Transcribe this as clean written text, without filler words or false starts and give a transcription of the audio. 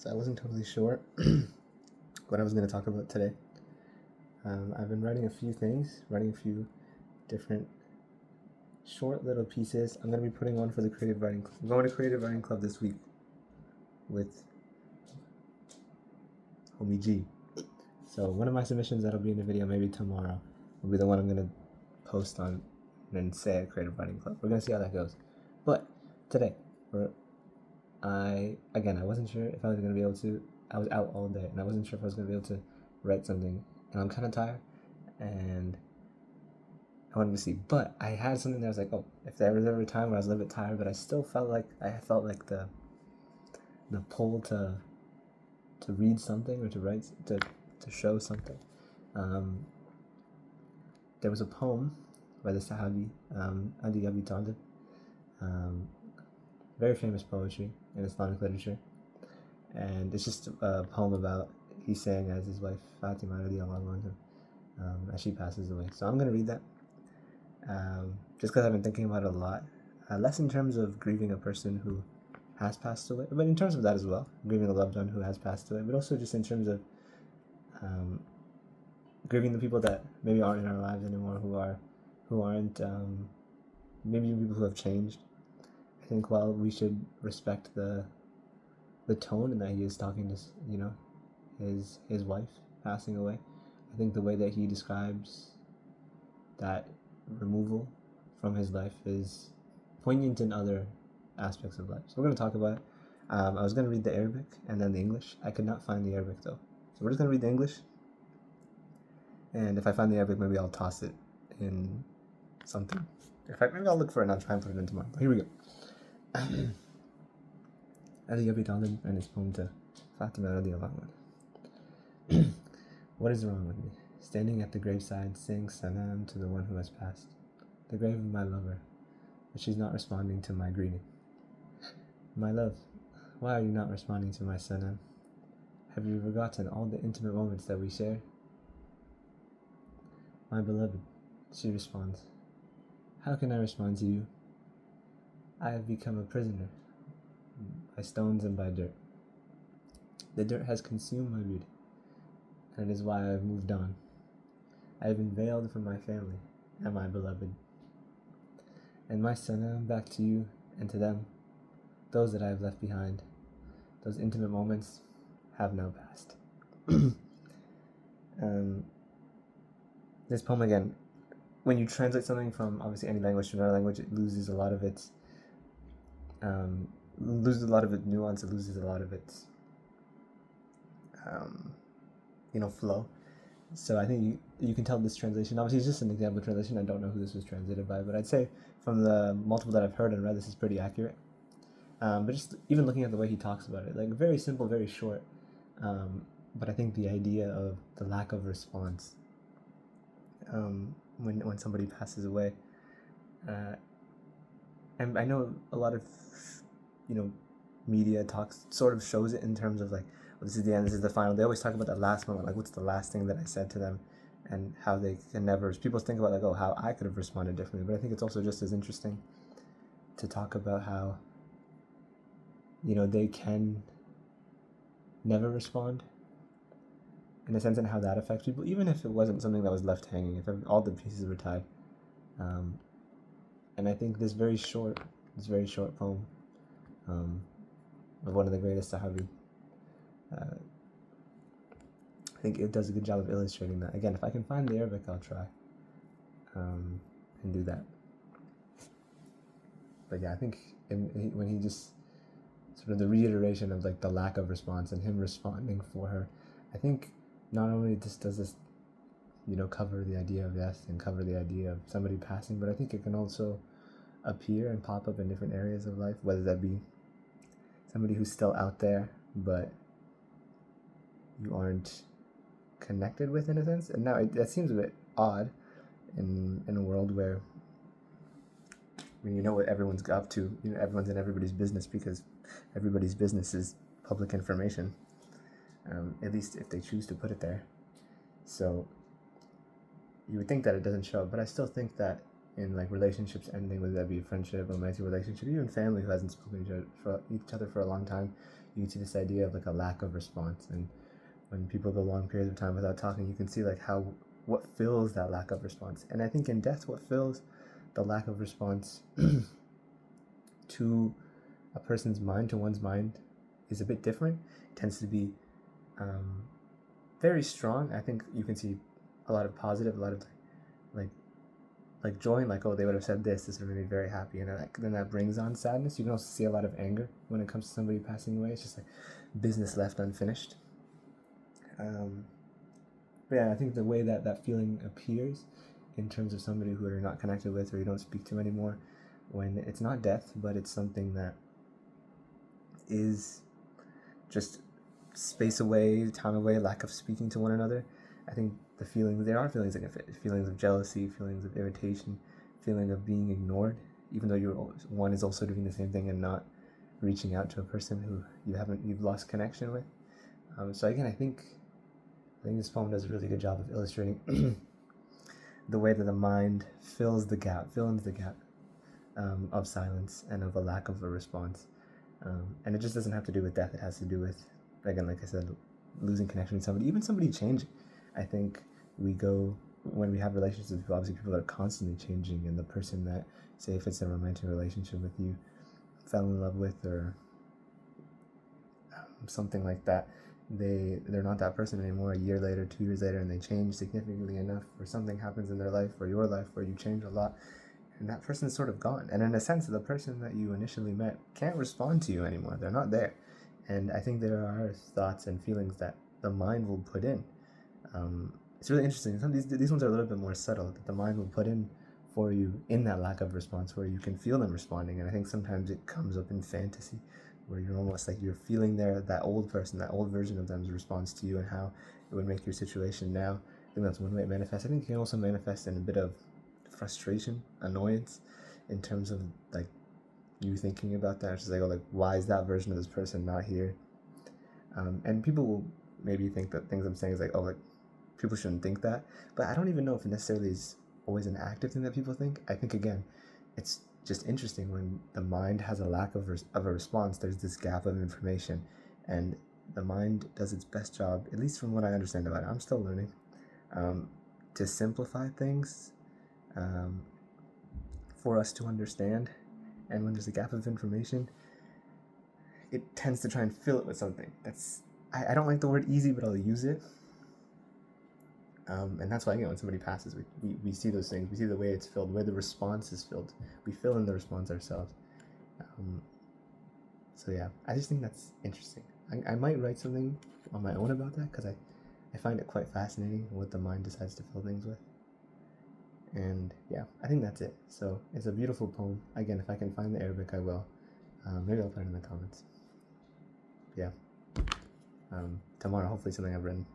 I wasn't totally sure what I was going to talk about today. I've been writing a few things, writing a few different short little pieces. I'm going to be putting one for the Creative Writing Club. I'm going to Creative Writing Club this week with Homie G. So one of my submissions that'll be in the video maybe tomorrow will be the one I'm going to post on and say at Creative Writing Club. We're going to see how that goes. But today, I wasn't sure if I was going to be able to. I was out all day and I wasn't sure if I was going to be able to write something, and I'm kind of tired and I wanted to see, but I had something that I was like, oh, if there was ever a time where I was a little bit tired, but I still felt like the pull to read something or to write, to show something. There was a poem by the Sahabi, Abi Talib, very famous poetry in Islamic literature, and it's just a poem about, he's saying as his wife Fatima radiallahu anha, as she passes away. So I'm going to read that, just because I've been thinking about it a lot, less in terms of grieving a person who has passed away, but in terms of that as well, grieving a loved one who has passed away, but also just in terms of grieving the people that maybe aren't in our lives anymore, who aren't maybe people who have changed. I think while we should respect the tone and that he is talking to, his wife passing away, I think the way that he describes that removal from his life is poignant in other aspects of life. So we're going to talk about it. I was going to read the Arabic and then the English. I could not find the Arabic though. So we're just going to read the English. And if I find the Arabic, maybe I'll toss it in something. In fact, maybe I'll look for it and I'll try and put it in tomorrow. But here we go. Ali Abi Talib and his poem to Fatima radiallahu anha. What is wrong with me? Standing at the graveside, saying salam to the one who has passed. The grave of my lover, but she's not responding to my greeting. My love, why are you not responding to my salam? Have you forgotten all the intimate moments that we shared? My beloved, she responds. How can I respond to you? I have become a prisoner, by stones and by dirt. The dirt has consumed my beauty, and it is why I have moved on. I have been veiled from my family and my beloved. And my salam back to you and to them, those that I have left behind, those intimate moments have now passed. This poem, again, when you translate something from obviously any language to another language, it loses a lot of its nuance, it loses a lot of its flow. So I think you can tell this translation, obviously it's just an example translation, I don't know who this was translated by, but I'd say from the multiple that I've heard and read, this is pretty accurate. But just even looking at the way he talks about it, like very simple, very short, but I think the idea of the lack of response when somebody passes away, and I know a lot of media sort of shows it in terms of like, well, this is the end, this is the final. They always talk about that last moment, like what's the last thing that I said to them, and how they can never. People think about like, oh, how I could have responded differently. But I think it's also just as interesting to talk about how they can never respond, in a sense, and how that affects people, even if it wasn't something that was left hanging, if all the pieces were tied. And I think this very short poem of one of the greatest Sahabi, I think it does a good job of illustrating that. Again, if I can find the Arabic, I'll try and do that. But yeah, I think when he just sort of the reiteration of like the lack of response and him responding for her, I think not only does this cover the idea of death and cover the idea of somebody passing, but I think it can also appear and pop up in different areas of life, whether that be somebody who's still out there but you aren't connected with, in a sense. And now that seems a bit odd in a world where what everyone's up to, everyone's in everybody's business, because everybody's business is public information, at least if they choose to put it there. So you would think that it doesn't show, but I still think that in like relationships ending, whether that be a friendship, romantic relationship, even family who hasn't spoken to each other for a long time, you can see this idea of like a lack of response. And when people go long periods of time without talking, you can see like how what fills that lack of response. And I think in death, what fills the lack of response to a person's mind, to one's mind, is a bit different. It tends to be very strong. I think you can see a lot of positive, a lot of like joy, and like, oh, they would have said this would have made me very happy, and then that brings on sadness. You can also see a lot of anger when it comes to somebody passing away. It's just like business left unfinished. But yeah, I think the way that feeling appears in terms of somebody who you're not connected with or you don't speak to anymore, when it's not death, but it's something that is just space away, time away, lack of speaking to one another. I think there are feelings like feelings of jealousy, feelings of irritation, feeling of being ignored, even though one is also doing the same thing and not reaching out to a person who you've lost connection with. So again, I think this poem does a really good job of illustrating the way that the mind fills in the gap of silence and of a lack of a response. And it just doesn't have to do with death. It has to do with, again, like I said, losing connection with somebody, even somebody changing. I think when we have relationships with people, obviously people are constantly changing, and the person that, say if it's a romantic relationship with you, fell in love with, or something like that, they're not that person anymore a year later, 2 years later, and they change significantly enough, or something happens in their life or your life where you change a lot, and that person is sort of gone. And in a sense, the person that you initially met can't respond to you anymore. They're not there. And I think there are thoughts and feelings that the mind will put in. It's really interesting. Some of these ones are a little bit more subtle, that the mind will put in for you in that lack of response, where you can feel them responding. And I think sometimes it comes up in fantasy, where you're almost like you're feeling that old person, that old version of them's response to you, and how it would make your situation now. I think that's one way it manifests. I think it can also manifest in a bit of frustration, annoyance, in terms of like you thinking about that. It's just like, oh, like, why is that version of this person not here? And people will maybe think that things I'm saying is like, oh, like, people shouldn't think that, but I don't even know if it necessarily is always an active thing that people think. I think, again, it's just interesting when the mind has a lack of a response. There's this gap of information, and the mind does its best job, at least from what I understand about it. I'm still learning, to simplify things for us to understand. And when there's a gap of information, it tends to try and fill it with something. I don't like the word easy, but I'll use it. And that's why, when somebody passes, we see those things. We see the way it's filled, the way the response is filled. We fill in the response ourselves. So yeah, I just think that's interesting. I might write something on my own about that, because I find it quite fascinating what the mind decides to fill things with. And yeah, I think that's it. So it's a beautiful poem. Again, if I can find the Arabic, I will. Maybe I'll put it in the comments. Yeah. Tomorrow, hopefully something I've written.